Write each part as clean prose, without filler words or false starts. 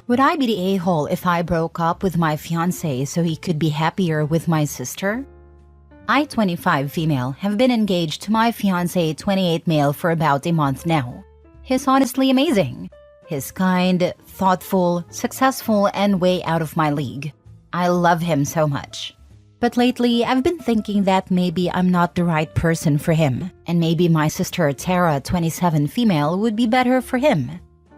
Would I be the a-hole if I broke up with my fiancé so he could be happier with my sister? I, 25 female, have been engaged to my fiancé, 28 male, for about a month now. He's honestly amazing. He's kind, thoughtful, successful, and way out of my league. I love him so much. But lately, I've been thinking that maybe I'm not the right person for him, and maybe my sister Tara, 27 female, would be better for him.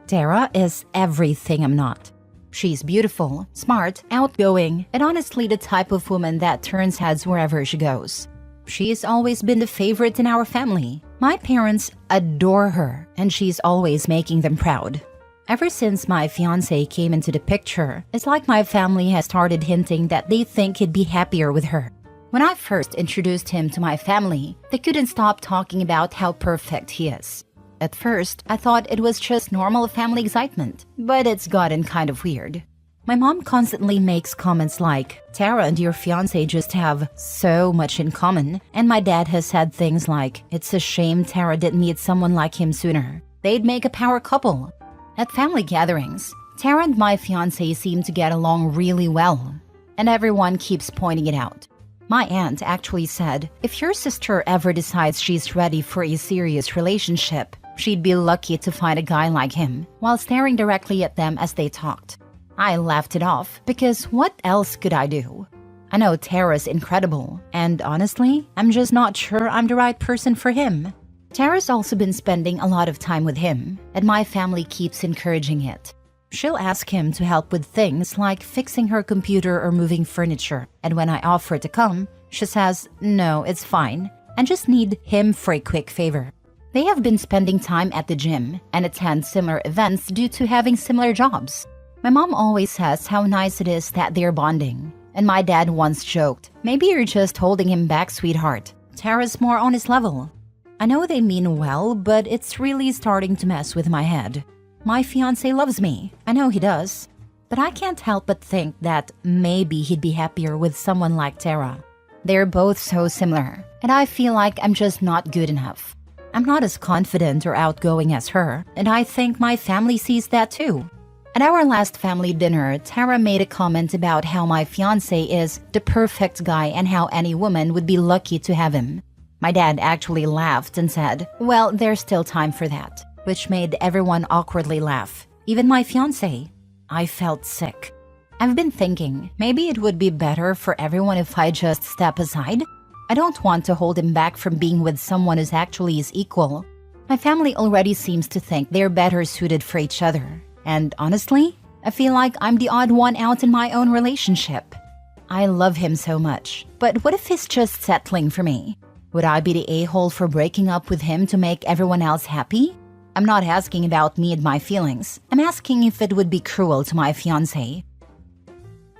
Tara is everything I'm not. She's beautiful, smart, outgoing, and honestly the type of woman that turns heads wherever she goes. She's always been the favorite in our family. My parents adore her, and she's always making them proud. Ever since my fiancé came into the picture, it's like my family has started hinting that they think he'd be happier with her. When I first introduced him to my family, they couldn't stop talking about how perfect he is. At first, I thought it was just normal family excitement, but it's gotten kind of weird. My mom constantly makes comments like, "Tara and your fiancé just have so much in common," and my dad has said things like, "It's a shame Tara didn't meet someone like him sooner. They'd make a power couple." At family gatherings, Tara and my fiancé seem to get along really well, and everyone keeps pointing it out. My aunt actually said, if your sister ever decides she's ready for a serious relationship, she'd be lucky to find a guy like him, while staring directly at them as they talked. I laughed it off because what else could I do? I know Tara's incredible, and honestly, I'm just not sure I'm the right person for him. Tara's also been spending a lot of time with him, and my family keeps encouraging it. She'll ask him to help with things like fixing her computer or moving furniture, and when I offer to come, she says, "No, it's fine, and just need him for a quick favor." They have been spending time at the gym and attend similar events due to having similar jobs. My mom always says how nice it is that they're bonding, and my dad once joked, "Maybe you're just holding him back, sweetheart. Tara's more on his level." I know they mean well, but it's really starting to mess with my head. My fiancé loves me. I know he does. But I can't help but think that maybe he'd be happier with someone like Tara. They're both so similar, and I feel like I'm just not good enough. I'm not as confident or outgoing as her, and I think my family sees that too. At our last family dinner, Tara made a comment about how my fiancé is the perfect guy and how any woman would be lucky to have him. My dad actually laughed and said, "Well, there's still time for that," which made everyone awkwardly laugh, even my fiancé. I felt sick. I've been thinking, maybe it would be better for everyone if I just step aside. I don't want to hold him back from being with someone who's actually his equal. My family already seems to think they're better suited for each other. And honestly, I feel like I'm the odd one out in my own relationship. I love him so much, but what if he's just settling for me? Would I be the a-hole for breaking up with him to make everyone else happy? I'm not asking about me and my feelings. I'm asking if it would be cruel to my fiancé.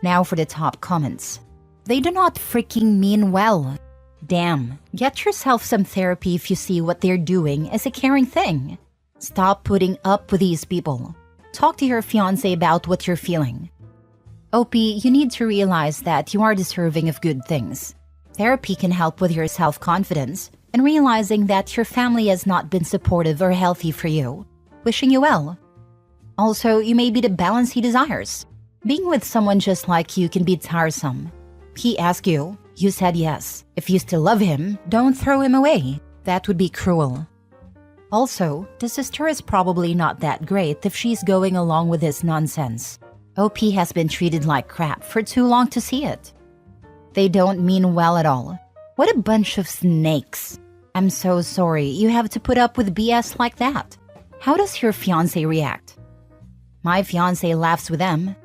Now for the top comments. They do not freaking mean well. Damn, get yourself some therapy if you see what they're doing is a caring thing. Stop putting up with these people. Talk to your fiancé about what you're feeling. OP, you need to realize that you are deserving of good things. Therapy can help with your self-confidence and realizing that your family has not been supportive or healthy for you. Wishing you well. Also, you may be the balance he desires. Being with someone just like you can be tiresome. He asked you, you said yes. If you still love him, don't throw him away. That would be cruel. Also, the sister is probably not that great if she's going along with this nonsense. OP has been treated like crap for too long to see it. They don't mean well at all. What a bunch of snakes. I'm so sorry you have to put up with BS like that. How does your fiancé react? My fiancé laughs with them.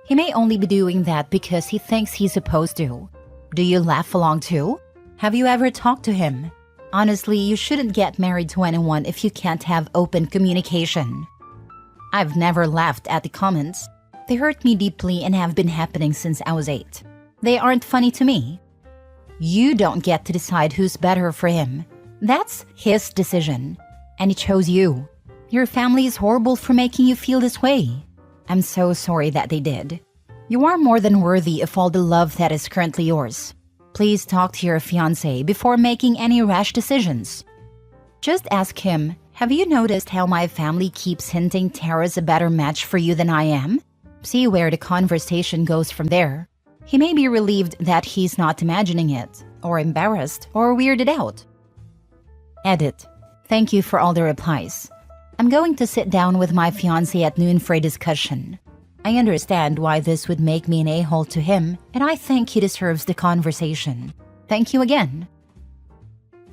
He may only be doing that because he thinks he's supposed to. Do you laugh along too? Have you ever talked to him? Honestly, you shouldn't get married to anyone if you can't have open communication. I've never laughed at the comments. They hurt me deeply and have been happening since I was 8. They aren't funny to me. You don't get to decide who's better for him. That's his decision. And he chose you. Your family is horrible for making you feel this way. I'm so sorry that they did. You are more than worthy of all the love that is currently yours. Please talk to your fiancé before making any rash decisions. Just ask him, have you noticed how my family keeps hinting Tara's a better match for you than I am? See where the conversation goes from there. He may be relieved that he's not imagining it, or embarrassed, or weirded out. Edit. Thank you for all the replies. I'm going to sit down with my fiancé at noon for a discussion. I understand why this would make me an a-hole to him, and I think he deserves the conversation. Thank you again.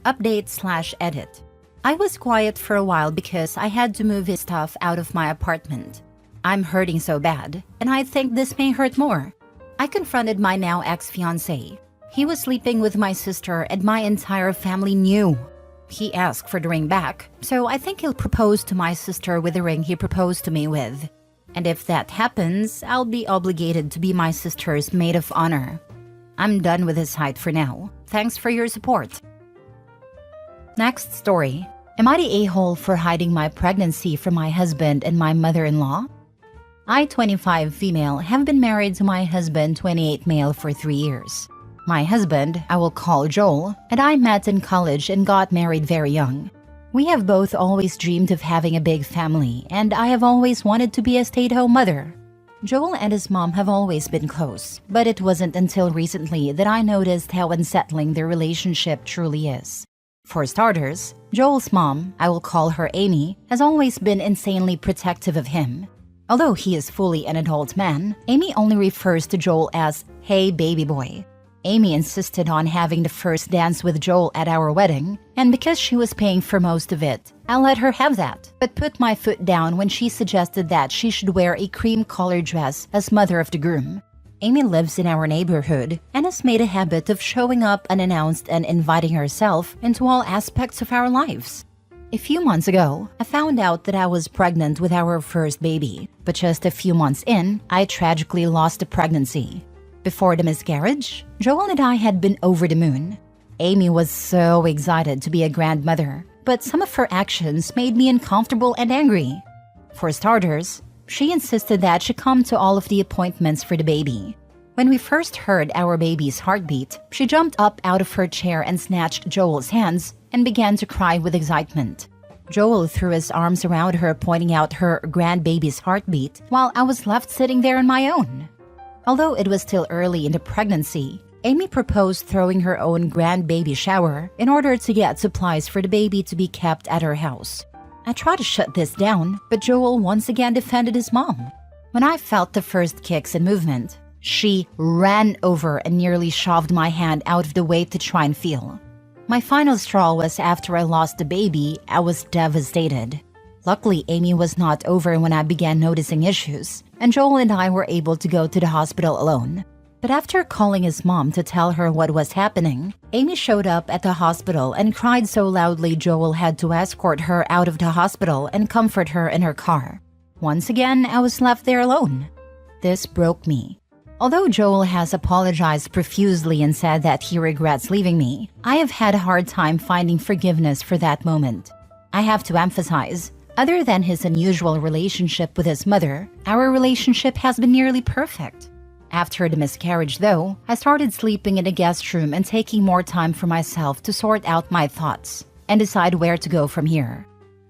Update/edit. I was quiet for a while because I had to move his stuff out of my apartment. I'm hurting so bad, and I think this may hurt more. I confronted my now ex-fiancé. He was sleeping with my sister and my entire family knew. He asked for the ring back, so I think he'll propose to my sister with the ring he proposed to me with. And if that happens, I'll be obligated to be my sister's maid of honor. I'm done with his height for now. Thanks for your support. Next story. Am I the a-hole for hiding my pregnancy from my husband and my mother-in-law? I, 25 female, have been married to my husband, 28 male, for 3 years. My husband, I will call Joel, and I met in college and got married very young. We have both always dreamed of having a big family, and I have always wanted to be a stay-at-home mother. Joel and his mom have always been close, but it wasn't until recently that I noticed how unsettling their relationship truly is. For starters, Joel's mom, I will call her Amy, has always been insanely protective of him. Although he is fully an adult man, Amy only refers to Joel as, "Hey, baby boy." Amy insisted on having the first dance with Joel at our wedding, and because she was paying for most of it, I let her have that, but put my foot down when she suggested that she should wear a cream-colored dress as mother of the groom. Amy lives in our neighborhood and has made a habit of showing up unannounced and inviting herself into all aspects of our lives. A few months ago, I found out that I was pregnant with our first baby, but just a few months in, I tragically lost the pregnancy. Before the miscarriage, Joel and I had been over the moon. Amy was so excited to be a grandmother, but some of her actions made me uncomfortable and angry. For starters, she insisted that she come to all of the appointments for the baby. When we first heard our baby's heartbeat, she jumped up out of her chair and snatched Joel's hands and began to cry with excitement. Joel threw his arms around her, pointing out her grandbaby's heartbeat, while I was left sitting there on my own. Although it was still early in the pregnancy, Amy proposed throwing her own grandbaby shower in order to get supplies for the baby to be kept at her house. I tried to shut this down, but Joel once again defended his mom. When I felt the first kicks and movement, she ran over and nearly shoved my hand out of the way to try and feel. My final straw was after I lost the baby, I was devastated. Luckily, Amy was not over when I began noticing issues, and Joel and I were able to go to the hospital alone. But after calling his mom to tell her what was happening, Amy showed up at the hospital and cried so loudly Joel had to escort her out of the hospital and comfort her in her car. Once again, I was left there alone. This broke me. Although Joel has apologized profusely and said that he regrets leaving me, I have had a hard time finding forgiveness for that moment. I have to emphasize, other than his unusual relationship with his mother, our relationship has been nearly perfect. After the miscarriage, though, I started sleeping in a guest room and taking more time for myself to sort out my thoughts and decide where to go from here.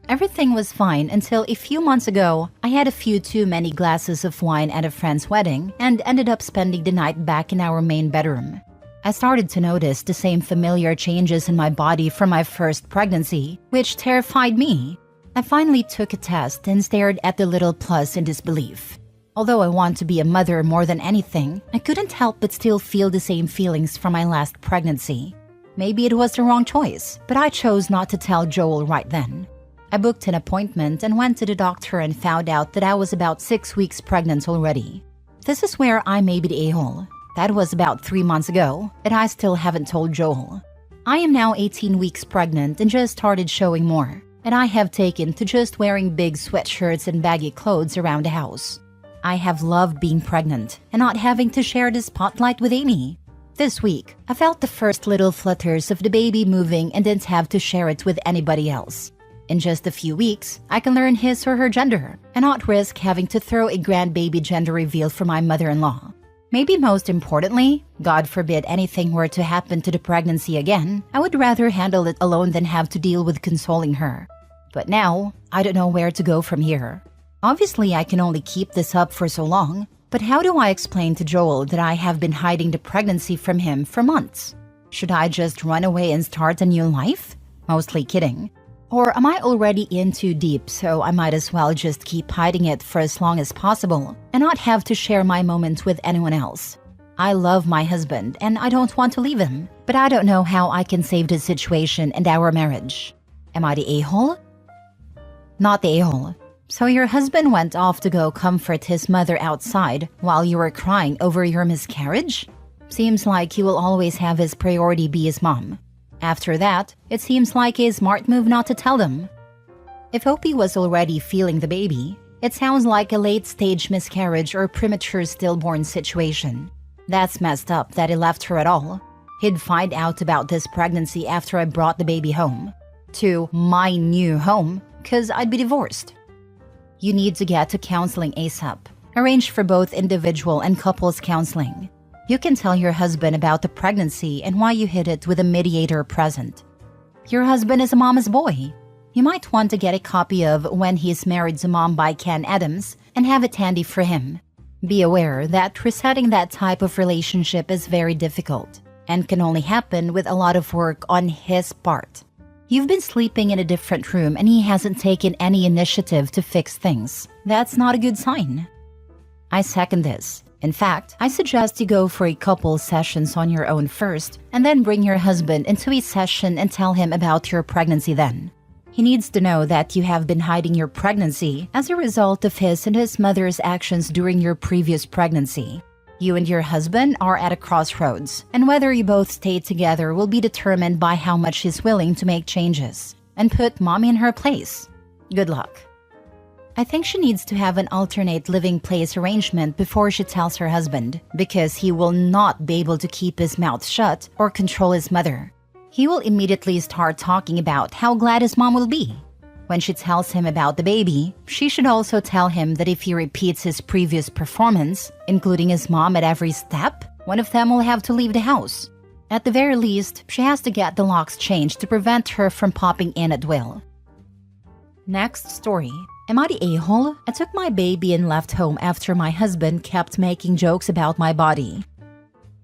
Everything was fine until a few months ago, I had a few too many glasses of wine at a friend's wedding and ended up spending the night back in our main bedroom. I started to notice the same familiar changes in my body from my first pregnancy, which terrified me. I finally took a test and stared at the little plus in disbelief. Although I want to be a mother more than anything, I couldn't help but still feel the same feelings from my last pregnancy. Maybe it was the wrong choice, but I chose not to tell Joel right then. I booked an appointment and went to the doctor and found out that I was about 6 weeks pregnant already. This is where I may be the a-hole. That was about 3 months ago, and I still haven't told Joel. I am now 18 weeks pregnant and just started showing more, and I have taken to just wearing big sweatshirts and baggy clothes around the house. I have loved being pregnant and not having to share the spotlight with Amy. This week, I felt the first little flutters of the baby moving and didn't have to share it with anybody else. In just a few weeks, I can learn his or her gender and not risk having to throw a grandbaby gender reveal for my mother-in-law. Maybe most importantly, God forbid anything were to happen to the pregnancy again, I would rather handle it alone than have to deal with consoling her. But now, I don't know where to go from here. Obviously, I can only keep this up for so long, but how do I explain to Joel that I have been hiding the pregnancy from him for months? Should I just run away and start a new life? Mostly kidding. Or am I already in too deep, so I might as well just keep hiding it for as long as possible and not have to share my moments with anyone else? I love my husband and I don't want to leave him, but I don't know how I can save the situation and our marriage. Am I the a-hole? Not the a-hole. So your husband went off to go comfort his mother outside while you were crying over your miscarriage? Seems like he will always have his priority be his mom. After that, it seems like a smart move not to tell them. If Opie was already feeling the baby, it sounds like a late-stage miscarriage or premature stillborn situation. That's messed up that he left her at all. He'd find out about this pregnancy after I brought the baby home. To my new home, cause I'd be divorced. You need to get to counseling ASAP. Arrange for both individual and couples counseling. You can tell your husband about the pregnancy and why you hid it with a mediator present. Your husband is a mama's boy. You might want to get a copy of When He's Married to Mom by Ken Adams and have it handy for him. Be aware that resetting that type of relationship is very difficult and can only happen with a lot of work on his part. You've been sleeping in a different room and he hasn't taken any initiative to fix things. That's not a good sign. I second this. In fact, I suggest you go for a couple sessions on your own first and then bring your husband into a session and tell him about your pregnancy then. He needs to know that you have been hiding your pregnancy as a result of his and his mother's actions during your previous pregnancy. You and your husband are at a crossroads, and whether you both stay together will be determined by how much he's willing to make changes and put mommy in her place. Good luck. I think she needs to have an alternate living place arrangement before she tells her husband, because he will not be able to keep his mouth shut or control his mother. He will immediately start talking about how glad his mom will be. When she tells him about the baby, she should also tell him that if he repeats his previous performance, including his mom at every step, one of them will have to leave the house. At the very least, she has to get the locks changed to prevent her from popping in at will. Next story. Am I the a-hole? I took my baby and left home after my husband kept making jokes about my body.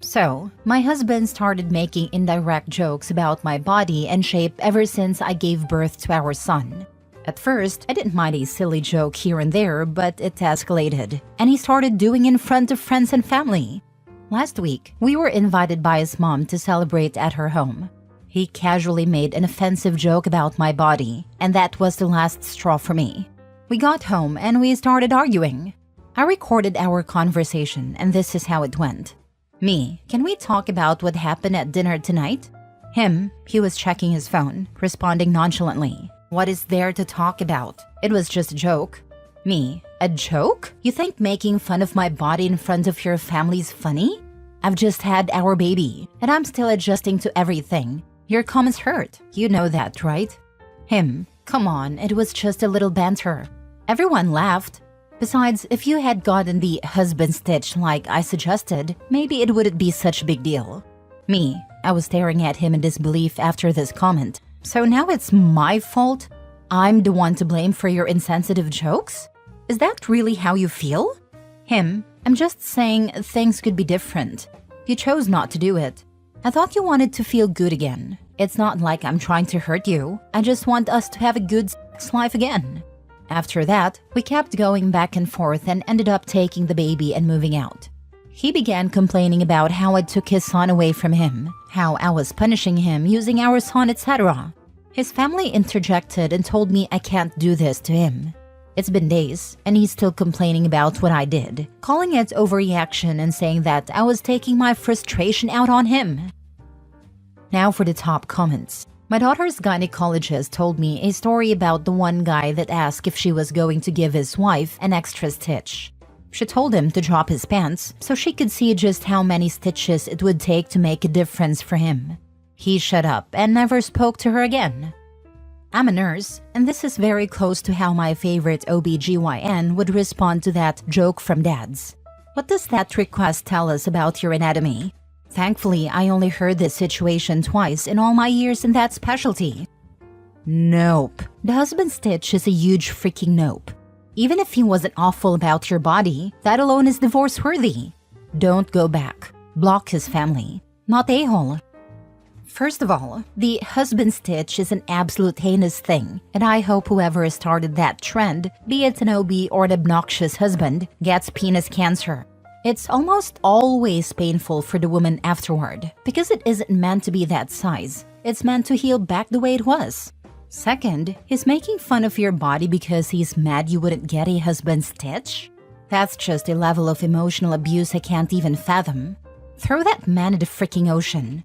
So, my husband started making indirect jokes about my body and shape ever since I gave birth to our son. At first, I didn't mind a silly joke here and there, but it escalated, and he started doing in front of friends and family. Last week, we were invited by his mom to celebrate at her home. He casually made an offensive joke about my body, and that was the last straw for me. We got home and we started arguing. I recorded our conversation and this is how it went. Me, can we talk about what happened at dinner tonight? Him, he was checking his phone, responding nonchalantly. What is there to talk about? It was just a joke. Me, a joke? You think making fun of my body in front of your family's funny? I've just had our baby and I'm still adjusting to everything. Your comments hurt. You know that, right? Him, come on, it was just a little banter. Everyone laughed. Besides, if you had gotten the husband stitch like I suggested, maybe it wouldn't be such a big deal. Me, I was staring at him in disbelief after this comment. So now it's my fault? I'm the one to blame for your insensitive jokes? Is that really how you feel? Him, I'm just saying things could be different. You chose not to do it. I thought you wanted to feel good again. It's not like I'm trying to hurt you. I just want us to have a good sex life again. After that, we kept going back and forth and ended up taking the baby and moving out. He began complaining about how I took his son away from him, how I was punishing him using our son, etc. His family interjected and told me I can't do this to him. It's been days, and he's still complaining about what I did, calling it overreaction and saying that I was taking my frustration out on him. Now for the top comments. My daughter's gynecologist told me a story about the one guy that asked if she was going to give his wife an extra stitch. She told him to drop his pants so she could see just how many stitches it would take to make a difference for him. He shut up and never spoke to her again. I'm a nurse, and this is very close to how my favorite OBGYN would respond to that joke from dads. What does that request tell us about your anatomy? Thankfully, I only heard this situation twice in all my years in that specialty. Nope. The husband stitch is a huge freaking nope. Even if he wasn't awful about your body, that alone is divorce-worthy. Don't go back. Block his family. Not a-hole. First of all, the husband stitch is an absolute heinous thing, and I hope whoever started that trend, be it an OB or an obnoxious husband, gets penis cancer. It's almost always painful for the woman afterward, because it isn't meant to be that size. It's meant to heal back the way it was. Second, he's making fun of your body because he's mad you wouldn't get a husband stitch? That's just a level of emotional abuse I can't even fathom. Throw that man in the freaking ocean.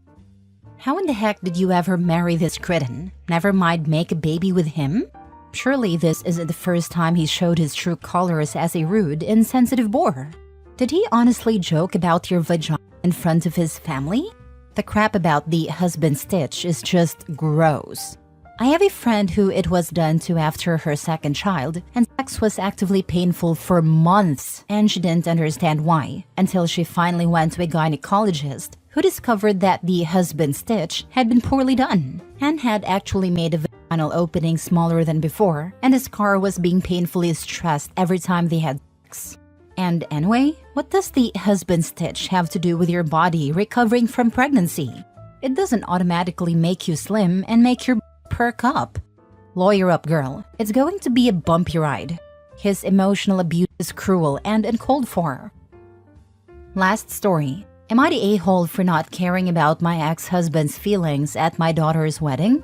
How in the heck did you ever marry this cretin? Never mind make a baby with him? Surely this isn't the first time he showed his true colors as a rude, insensitive bore. Did he honestly joke about your vagina in front of his family? The crap about the husband stitch is just gross. I have a friend who it was done to after her second child, and sex was actively painful for months, and she didn't understand why, until she finally went to a gynecologist who discovered that the husband stitch had been poorly done and had actually made a vaginal opening smaller than before, and the scar was being painfully stressed every time they had sex. And anyway, what does the husband stitch have to do with your body recovering from pregnancy? It doesn't automatically make you slim and make your perk up. Lawyer up, girl. It's going to be a bumpy ride. His emotional abuse is cruel and uncalled for. Last story. Am I the a-hole for not caring about my ex-husband's feelings at my daughter's wedding?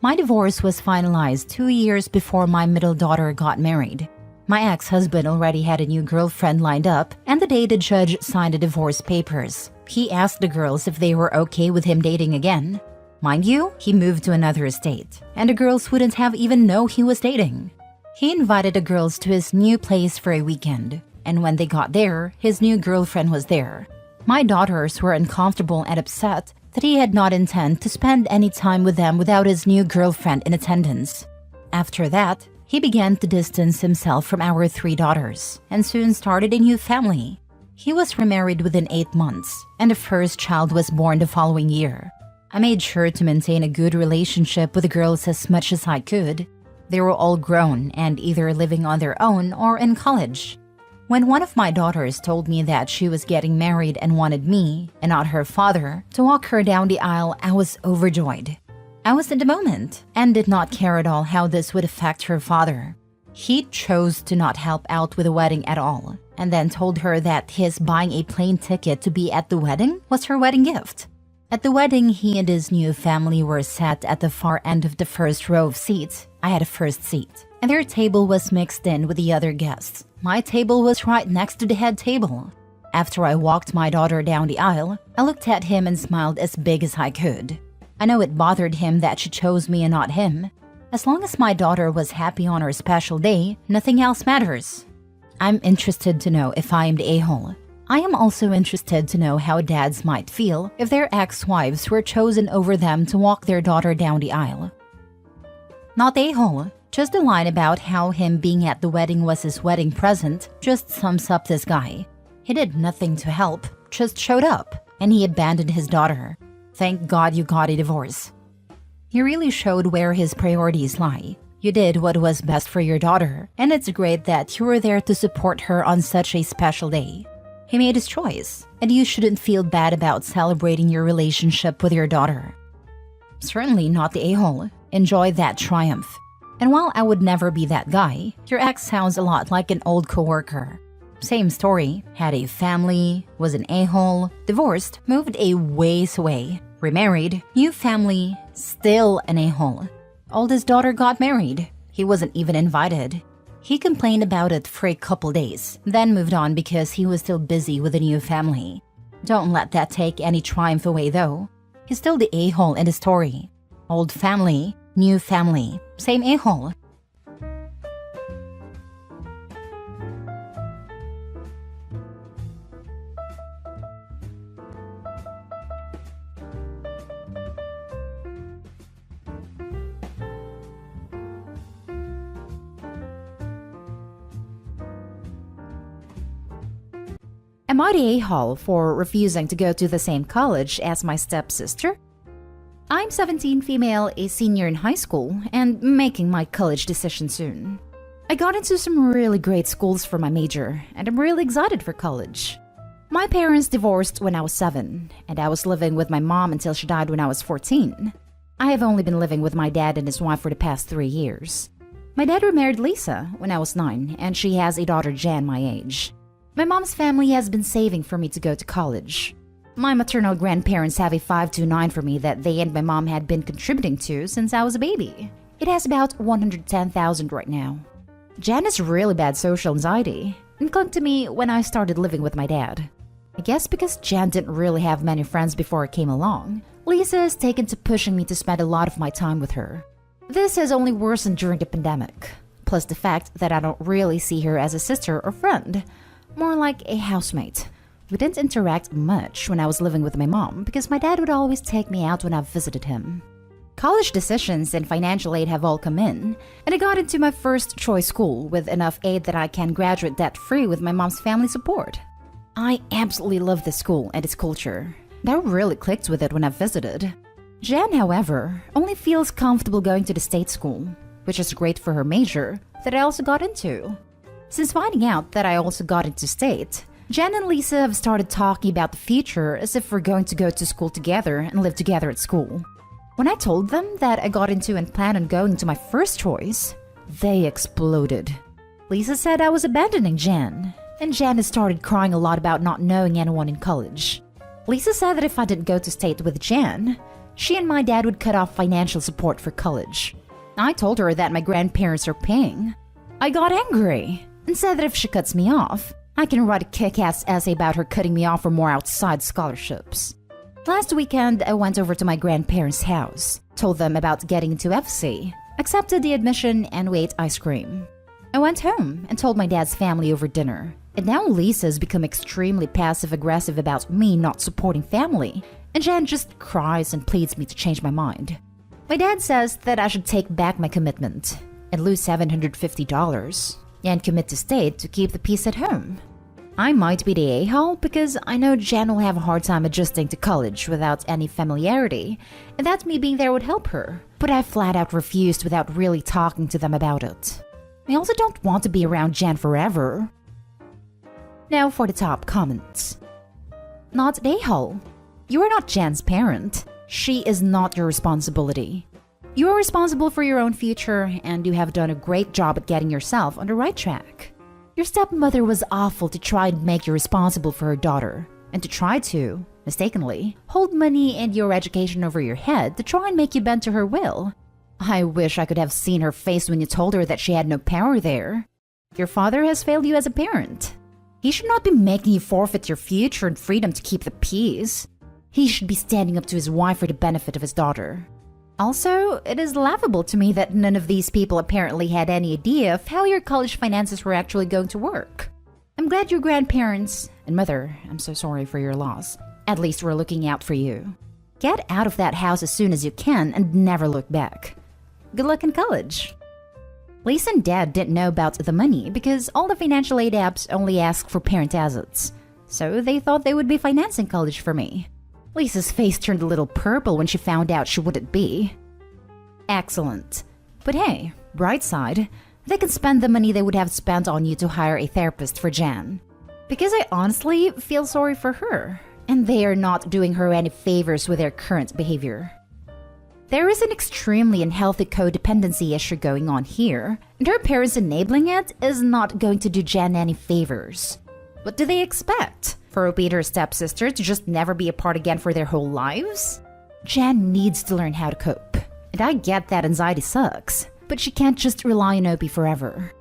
My divorce was finalized 2 years before my middle daughter got married. My ex-husband already had a new girlfriend lined up, and the day the judge signed the divorce papers, he asked the girls if they were okay with him dating again. Mind you, he moved to another state, and the girls wouldn't have even known he was dating. He invited the girls to his new place for a weekend, and when they got there, his new girlfriend was there. My daughters were uncomfortable and upset that he had not intended to spend any time with them without his new girlfriend in attendance. After that, he began to distance himself from our 3 daughters, and soon started a new family. He was remarried within 8 months, and the first child was born the following year. I made sure to maintain a good relationship with the girls as much as I could. They were all grown and either living on their own or in college. When one of my daughters told me that she was getting married and wanted me, and not her father, to walk her down the aisle, I was overjoyed. I was in the moment and did not care at all how this would affect her father. He chose to not help out with the wedding at all, and then told her that his buying a plane ticket to be at the wedding was her wedding gift. At the wedding, he and his new family were sat at the far end of the first row of seats. I had a first seat, and their table was mixed in with the other guests. My table was right next to the head table. After I walked my daughter down the aisle, I looked at him and smiled as big as I could. I know it bothered him that she chose me and not him. As long as my daughter was happy on her special day, nothing else matters. I'm interested to know if I am the a-hole. I am also interested to know how dads might feel if their ex-wives were chosen over them to walk their daughter down the aisle. Not a-hole, just a line about how him being at the wedding was his wedding present just sums up this guy. He did nothing to help, just showed up, and he abandoned his daughter. Thank God you got a divorce. He really showed where his priorities lie. You did what was best for your daughter, and it's great that you were there to support her on such a special day. He made his choice, and you shouldn't feel bad about celebrating your relationship with your daughter. Certainly not the a-hole. Enjoy that triumph. And while I would never be that guy, your ex sounds a lot like an old coworker. Same story, had a family, was an a-hole, divorced, moved a ways away, remarried, new family, still an a-hole. Oldest daughter got married. He wasn't even invited. He complained about it for a couple days, then moved on because he was still busy with a new family. Don't let that take any triumph away though. He's still the a-hole in the story. Old family, new family, same a-hole. Am I the a-hole for refusing to go to the same college as my stepsister? I'm 17 female, a senior in high school, and making my college decision soon. I got into some really great schools for my major, and I'm really excited for college. My parents divorced when I was 7, and I was living with my mom until she died when I was 14. I have only been living with my dad and his wife for the past 3 years. My dad remarried Lisa when I was 9, and she has a daughter, Jan, my age. My mom's family has been saving for me to go to college. My maternal grandparents have a 529 for me that they and my mom had been contributing to since I was a baby. It has about 110,000 right now. Jan has really bad social anxiety and clung to me when I started living with my dad. I guess because Jan didn't really have many friends before I came along, Lisa has taken to pushing me to spend a lot of my time with her. This has only worsened during the pandemic, plus the fact that I don't really see her as a sister or friend, more like a housemate. We didn't interact much when I was living with my mom because my dad would always take me out when I visited him. College decisions and financial aid have all come in, and I got into my first choice school with enough aid that I can graduate debt-free with my mom's family support. I absolutely love this school and its culture. I really clicked with it when I visited. Jan, however, only feels comfortable going to the state school, which is great for her major that I also got into. Since finding out that I also got into state, Jan and Lisa have started talking about the future as if we're going to go to school together and live together at school. When I told them that I got into and planned on going to my first choice, they exploded. Lisa said I was abandoning Jan, and Jan has started crying a lot about not knowing anyone in college. Lisa said that if I didn't go to state with Jan, she and my dad would cut off financial support for college. I told her that my grandparents are paying. I got angry and said that if she cuts me off, I can write a kick-ass essay about her cutting me off for more outside scholarships. Last weekend, I went over to my grandparents' house, told them about getting into FC, accepted the admission, and we ate ice cream. I went home and told my dad's family over dinner, and now Lisa's become extremely passive-aggressive about me not supporting family, and Jan just cries and pleads me to change my mind. My dad says that I should take back my commitment and lose $750 and commit to state to keep the peace at home. I might be the a-hole because I know Jan will have a hard time adjusting to college without any familiarity, and that me being there would help her. But I flat out refused without really talking to them about it. I also don't want to be around Jan forever. Now for the top comments. Not the a-hole. You are not Jan's parent. She is not your responsibility. You are responsible for your own future, and you have done a great job at getting yourself on the right track. Your stepmother was awful to try and make you responsible for her daughter, and to try to, mistakenly, hold money and your education over your head to try and make you bend to her will. I wish I could have seen her face when you told her that she had no power there. Your father has failed you as a parent. He should not be making you forfeit your future and freedom to keep the peace. He should be standing up to his wife for the benefit of his daughter. Also, it is laughable to me that none of these people apparently had any idea of how your college finances were actually going to work. I'm glad your grandparents and mother, I'm so sorry for your loss, at least were looking out for you. Get out of that house as soon as you can and never look back. Good luck in college. Lisa and Dad didn't know about the money because all the financial aid apps only ask for parent assets, so they thought they would be financing college for me. Lisa's face turned a little purple when she found out she wouldn't be. Excellent. But hey, bright side, they can spend the money they would have spent on you to hire a therapist for Jan. Because I honestly feel sorry for her, and they are not doing her any favors with their current behavior. There is an extremely unhealthy codependency issue going on here, and her parents enabling it is not going to do Jan any favors. What do they expect? For Opie and her stepsister to just never be apart again for their whole lives? Jan needs to learn how to cope. And I get that anxiety sucks, but she can't just rely on Opie forever.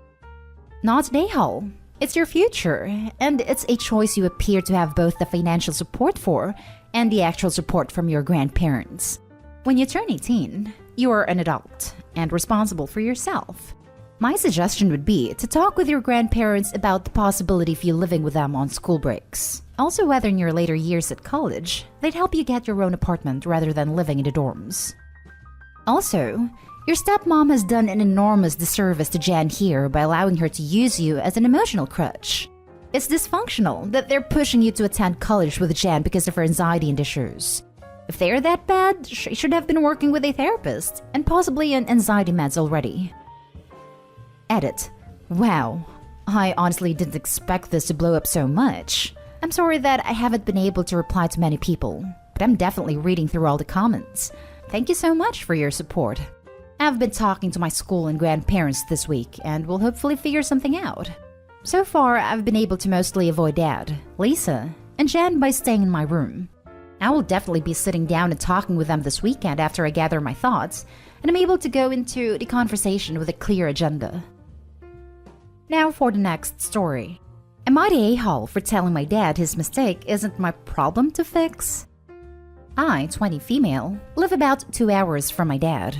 Not an a-hole. It's your future, and it's a choice you appear to have both the financial support for and the actual support from your grandparents. When you turn 18, you are an adult and responsible for yourself. My suggestion would be to talk with your grandparents about the possibility of you living with them on school breaks. Also, whether in your later years at college, they'd help you get your own apartment rather than living in the dorms. Also, your stepmom has done an enormous disservice to Jan here by allowing her to use you as an emotional crutch. It's dysfunctional that they're pushing you to attend college with Jan because of her anxiety and issues. If they are that bad, she should have been working with a therapist and possibly on anxiety meds already. Edit. Wow, I honestly didn't expect this to blow up so much. I'm sorry that I haven't been able to reply to many people, but I'm definitely reading through all the comments. Thank you so much for your support. I've been talking to my school and grandparents this week and will hopefully figure something out. So far, I've been able to mostly avoid Dad, Lisa, and Jen by staying in my room. I will definitely be sitting down and talking with them this weekend after I gather my thoughts, and I'm able to go into the conversation with a clear agenda. Now for the next story. Am I the a-hole for telling my dad his mistake isn't my problem to fix? I, 20 female, live about 2 hours from my dad.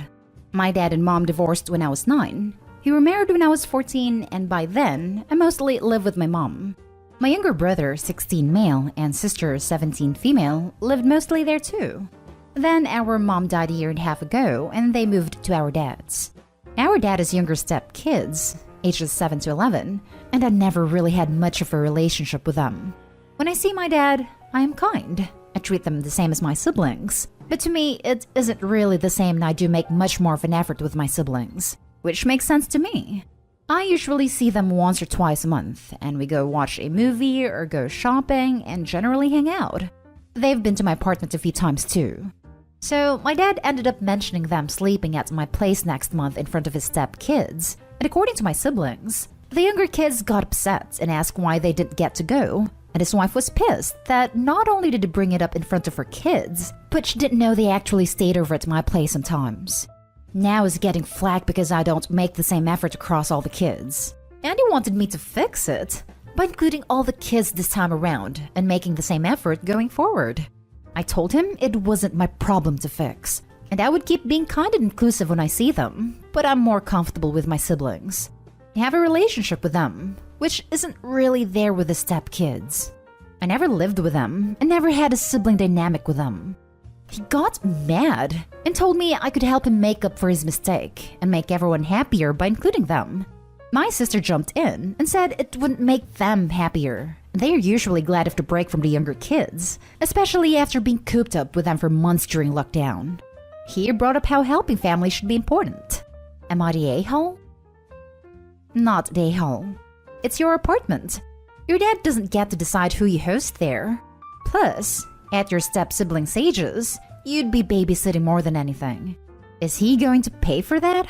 My dad and mom divorced when I was 9. We were married when I was 14, and by then, I mostly live with my mom. My younger brother, 16 male, and sister, 17 female, lived mostly there too. Then our mom died a year and a half ago, and they moved to our dad's. Our dad has younger step kids, ages 7 to 11, and I never really had much of a relationship with them. When I see my dad, I am kind. I treat them the same as my siblings. But to me, it isn't really the same, and I do make much more of an effort with my siblings, which makes sense to me. I usually see them once or twice a month, and we go watch a movie or go shopping and generally hang out. They've been to my apartment a few times too. So my dad ended up mentioning them sleeping at my place next month in front of his step-kids, and according to my siblings, the younger kids got upset and asked why they didn't get to go, and his wife was pissed that not only did he bring it up in front of her kids, but she didn't know they actually stayed over at my place sometimes. Now he's getting flack because I don't make the same effort across all the kids. And he wanted me to fix it by including all the kids this time around and making the same effort going forward. I told him it wasn't my problem to fix, and I would keep being kind and inclusive when I see them, but I'm more comfortable with my siblings. I have a relationship with them, which isn't really there with the step-kids. I never lived with them and never had a sibling dynamic with them. He got mad and told me I could help him make up for his mistake and make everyone happier by including them. My sister jumped in and said it wouldn't make them happier. They are usually glad of the break from the younger kids, especially after being cooped up with them for months during lockdown. He brought up how helping families should be important. Am I the a-hole? Not the a-hole. It's your apartment. Your dad doesn't get to decide who you host there. Plus, at your step-sibling's ages, you'd be babysitting more than anything. Is he going to pay for that?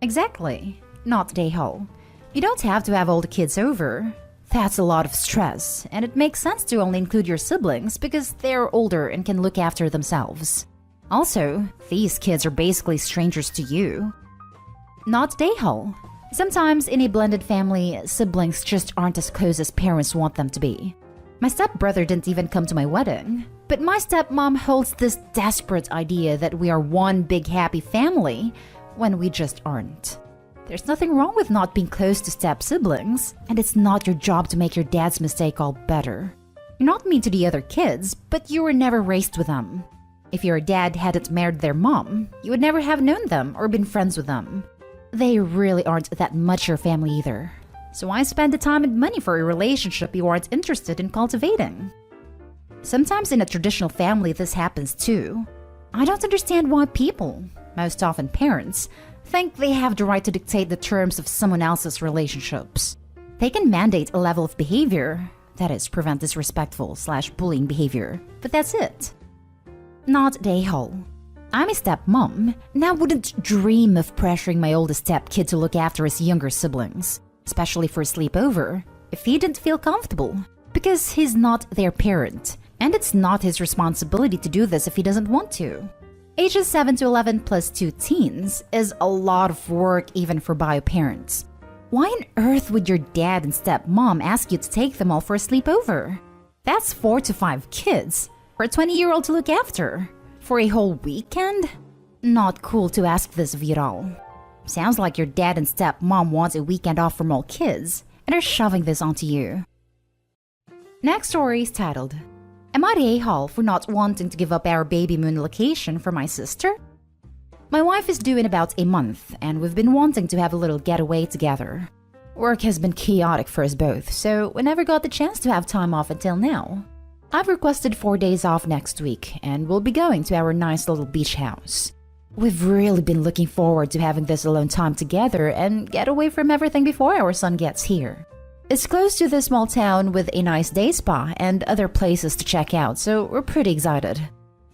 Exactly. Not the a-hole. You don't have to have all the kids over. That's a lot of stress, and it makes sense to only include your siblings because they're older and can look after themselves. Also, these kids are basically strangers to you. Not the a-hole. Sometimes in a blended family, siblings just aren't as close as parents want them to be. My stepbrother didn't even come to my wedding, but my stepmom holds this desperate idea that we are one big happy family when we just aren't. There's nothing wrong with not being close to step-siblings, and it's not your job to make your dad's mistake all better. You're not mean to the other kids, but you were never raised with them. If your dad hadn't married their mom, you would never have known them or been friends with them. They really aren't that much your family either. So why spend the time and money for a relationship you aren't interested in cultivating? Sometimes in a traditional family this happens too. I don't understand why people, most often parents, think they have the right to dictate the terms of someone else's relationships. They can mandate a level of behavior, that is, prevent disrespectful/bullying behavior, but that's it. Not the a-hole. I'm a stepmom, and I wouldn't dream of pressuring my oldest stepkid to look after his younger siblings, especially for a sleepover, if he didn't feel comfortable, because he's not their parent, and it's not his responsibility to do this if he doesn't want to. Ages 7 to 11 plus 2 teens is a lot of work even for bio parents. Why on earth would your dad and stepmom ask you to take them all for a sleepover? That's 4 to 5 kids for a 20-year-old to look after. For a whole weekend? Not cool to ask this of you at all. Sounds like your dad and stepmom want a weekend off from all kids and are shoving this onto you. Next story is titled, Am I the a-hole for not wanting to give up our baby moon location for my sister? My wife is due in about a month, and we've been wanting to have a little getaway together. Work has been chaotic for us both, so we never got the chance to have time off until now. I've requested 4 days off next week, and we'll be going to our nice little beach house. We've really been looking forward to having this alone time together and get away from everything before our son gets here. It's close to the small town with a nice day spa and other places to check out, so we're pretty excited.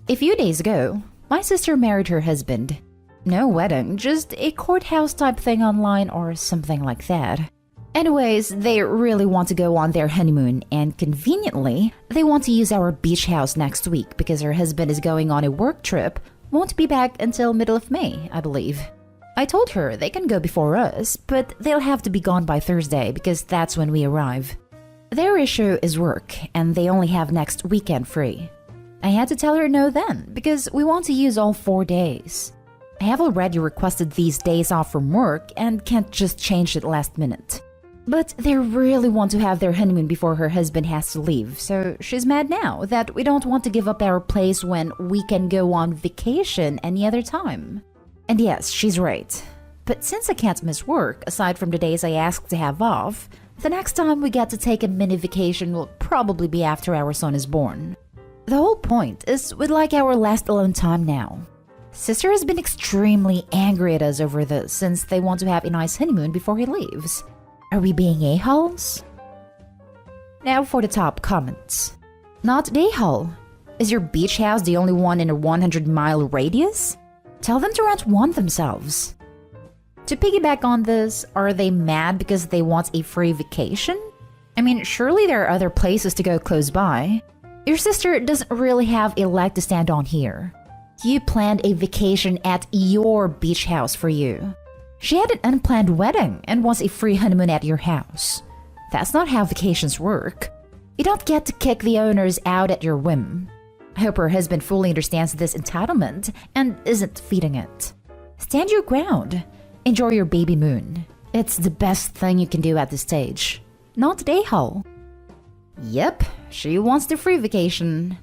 A few days ago, my sister married her husband. No wedding, just a courthouse type thing online or something like that. Anyways, they really want to go on their honeymoon, and conveniently, they want to use our beach house next week because her husband is going on a work trip, won't be back until middle of May, I believe. I told her they can go before us, but they'll have to be gone by Thursday because that's when we arrive. Their issue is work, and they only have next weekend free. I had to tell her no then, because we want to use all 4 days. I have already requested these days off from work and can't just change it last minute. But they really want to have their honeymoon before her husband has to leave, so she's mad now that we don't want to give up our place when we can go on vacation any other time. And yes, she's right. But since I can't miss work, aside from the days I asked to have off, the next time we get to take a mini vacation will probably be after our son is born. The whole point is we'd like our last alone time now. Sister has been extremely angry at us over this since they want to have a nice honeymoon before he leaves. Are we being a-holes? Now for the top comments. Not a-hole. Is your beach house the only one in a 100-mile radius? Tell them to rent one themselves. To piggyback on this, are they mad because they want a free vacation? I mean, surely there are other places to go close by. Your sister doesn't really have a leg to stand on here. You planned a vacation at your beach house for you. She had an unplanned wedding and wants a free honeymoon at your house. That's not how vacations work. You don't get to kick the owners out at your whim. I hope her husband fully understands this entitlement and isn't feeding it. Stand your ground. Enjoy your baby moon. It's the best thing you can do at this stage. Not a-hole. Yep, she wants the free vacation.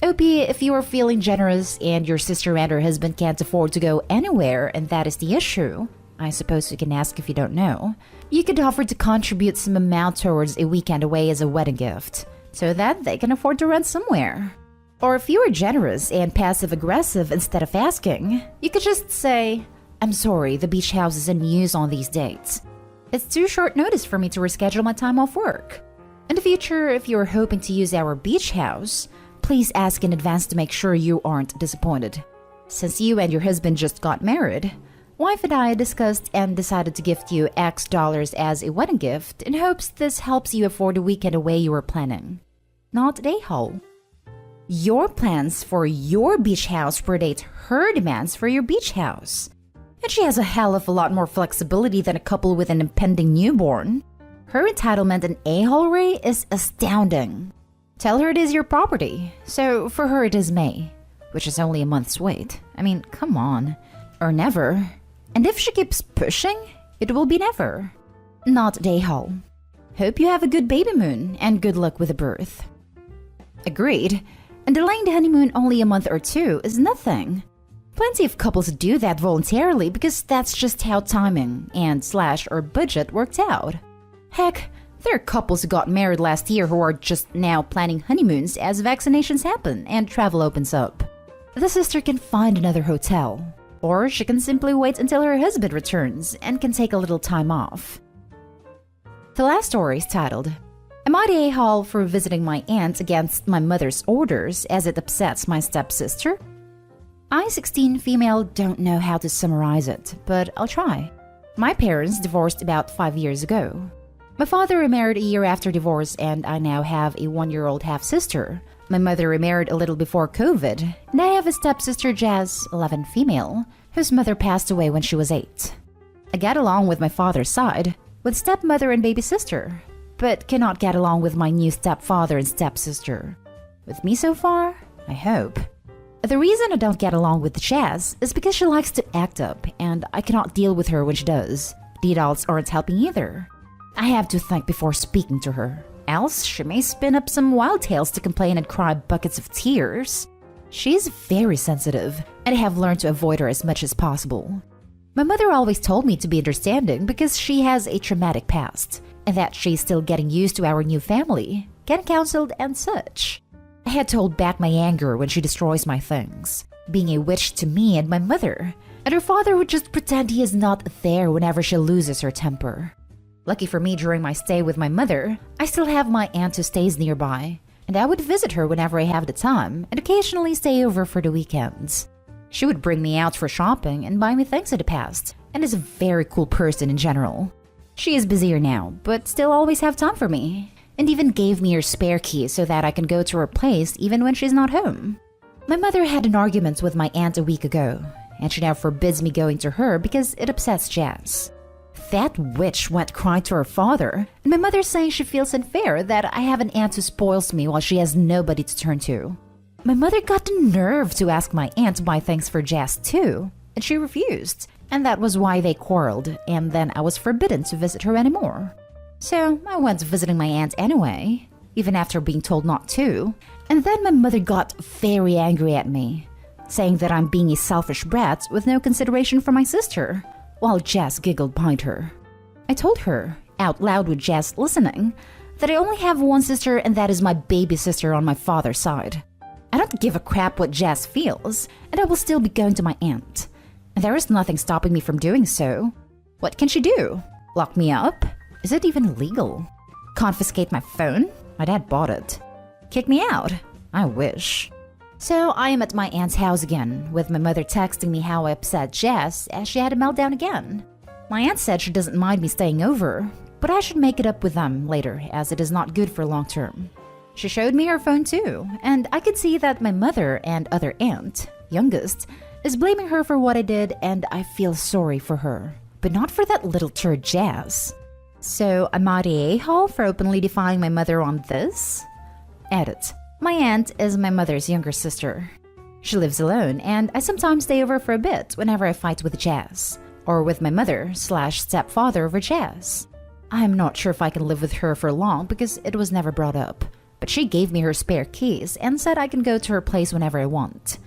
OP, if you are feeling generous and your sister and her husband can't afford to go anywhere and that is the issue, I suppose you can ask if you don't know, you could offer to contribute some amount towards a weekend away as a wedding gift, so that they can afford to rent somewhere. Or if you are generous and passive-aggressive instead of asking, you could just say, I'm sorry, the beach house is in use on these dates. It's too short notice for me to reschedule my time off work. In the future, if you are hoping to use our beach house, please ask in advance to make sure you aren't disappointed. Since you and your husband just got married, wife and I discussed and decided to gift you X dollars as a wedding gift in hopes this helps you afford the weekend away you were planning. Not a-hole. Your plans for your beach house predate her demands for your beach house. And she has a hell of a lot more flexibility than a couple with an impending newborn. Her entitlement and a-hole ray is astounding. Tell her it is your property, so for her it is May, which is only a month's wait. I mean, come on. Or never. And if she keeps pushing, it will be never. Not a-hole. Hope you have a good baby moon and good luck with the birth. Agreed. And delaying the honeymoon only a month or two is nothing. Plenty of couples do that voluntarily because that's just how timing and / or budget worked out. Heck, there are couples who got married last year who are just now planning honeymoons as vaccinations happen and travel opens up. The sister can find another hotel. Or she can simply wait until her husband returns and can take a little time off. The last story is titled, Am I the a-hole for visiting my aunt against my mother's orders as it upsets my stepsister? I, 16 female, don't know how to summarize it, but I'll try. My parents divorced about 5 years ago. My father remarried a year after divorce and I now have a 1-year-old half-sister. My mother remarried a little before COVID, and I have a stepsister, Jazz, 11 female, whose mother passed away when she was 8. I get along with my father's side, with stepmother and baby sister, but cannot get along with my new stepfather and stepsister. With me so far? I hope. The reason I don't get along with Jazz is because she likes to act up, and I cannot deal with her when she does. The adults aren't helping either. I have to think before speaking to her. Else, she may spin up some wild tales to complain and cry buckets of tears. She's very sensitive, and I have learned to avoid her as much as possible. My mother always told me to be understanding because she has a traumatic past, and that she's still getting used to our new family, getting counseled and such. I had to hold back my anger when she destroys my things. being a witch to me and my mother, and her father would just pretend he is not there whenever she loses her temper. Lucky for me, during my stay with my mother, I still have my aunt who stays nearby, and I would visit her whenever I have the time and occasionally stay over for the weekends. She would bring me out for shopping and buy me things in the past, and is a very cool person in general. She is busier now, but still always have time for me, and even gave me her spare key so that I can go to her place even when she's not home. My mother had an argument with my aunt a week ago, and she now forbids me going to her because it upsets Jazz. That witch went crying to her father, and my mother saying she feels unfair that I have an aunt who spoils me while she has nobody to turn to. My mother got the nerve to ask my aunt to buy things for Jazz too, and she refused, and that was why they quarreled, and then I was forbidden to visit her anymore. So I went visiting my aunt anyway, even after being told not to, and then my mother got very angry at me, saying that I'm being a selfish brat with no consideration for my sister, while Jess giggled behind her. I told her, out loud with Jess listening, that I only have one sister and that is my baby sister on my father's side. I don't give a crap what Jess feels, and I will still be going to my aunt. And there is nothing stopping me from doing so. What can she do? Lock me up? Is it even legal? Confiscate my phone? My dad bought it. Kick me out? I wish. So I am at my aunt's house again, with my mother texting me how I upset Jess as she had a meltdown again. My aunt said she doesn't mind me staying over, but I should make it up with them later as it is not good for long term. She showed me her phone too, and I could see that my mother and other aunt, youngest, is blaming her for what I did, and I feel sorry for her, but not for that little turd Jazz. So am I the a-hole for openly defying my mother on this? Edit. My aunt is my mother's younger sister. She lives alone, and I sometimes stay over for a bit whenever I fight with Jazz, or with my mother/stepfather over Jazz. I'm not sure if I can live with her for long because it was never brought up, but she gave me her spare keys and said I can go to her place whenever I want.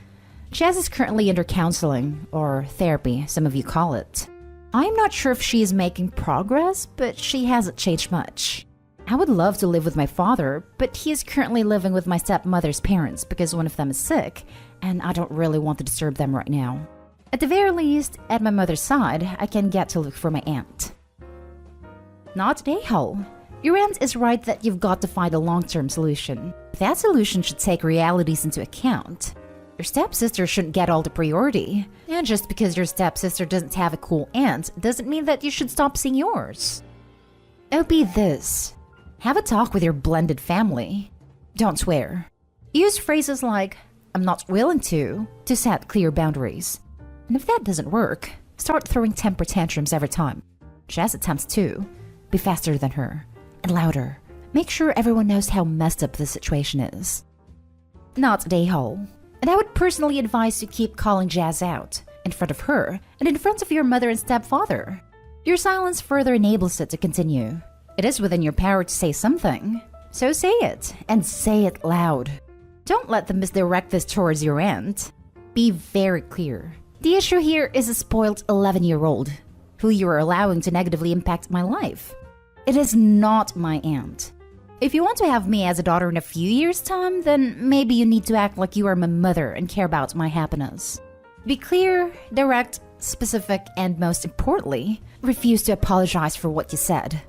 Jazz is currently under counseling, or therapy, some of you call it. I'm not sure if she is making progress, but she hasn't changed much. I would love to live with my father, but he is currently living with my stepmother's parents because one of them is sick, and I don't really want to disturb them right now. At the very least, at my mother's side, I can get to look for my aunt. Not an a-hole. Your aunt is right that you've got to find a long-term solution. That solution should take realities into account. Your stepsister shouldn't get all the priority. And just because your stepsister doesn't have a cool aunt doesn't mean that you should stop seeing yours. OP this. Have a talk with your blended family. Don't swear. Use phrases like, I'm not willing to set clear boundaries. And if that doesn't work, start throwing temper tantrums every time. Jazz attempts to. Be faster than her. And louder. Make sure everyone knows how messed up the situation is. Not a hole. And I would personally advise you keep calling Jazz out, in front of her, and in front of your mother and stepfather. Your silence further enables it to continue. It is within your power to say something. So say it, and say it loud. Don't let them misdirect this towards your aunt. Be very clear. The issue here is a spoiled 11-year-old, who you are allowing to negatively impact my life. It is not my aunt. If you want to have me as a daughter in a few years' time, then maybe you need to act like you are my mother and care about my happiness. Be clear, direct, specific, and most importantly, refuse to apologize for what you said.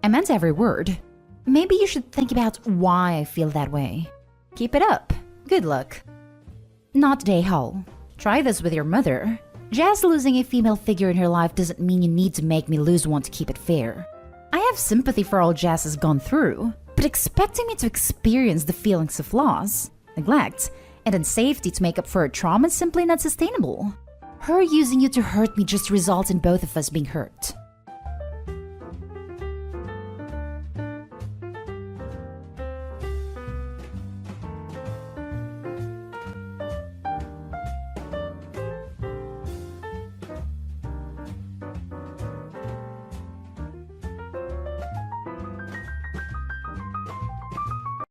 I meant every word. Maybe you should think about why I feel that way. Keep it up. Good luck. Not a hole. Try this with your mother. Jazz losing a female figure in her life doesn't mean you need to make me lose one to keep it fair. I have sympathy for all Jazz has gone through, but expecting me to experience the feelings of loss, neglect, and unsafety to make up for her trauma is simply not sustainable. Her using you to hurt me just results in both of us being hurt.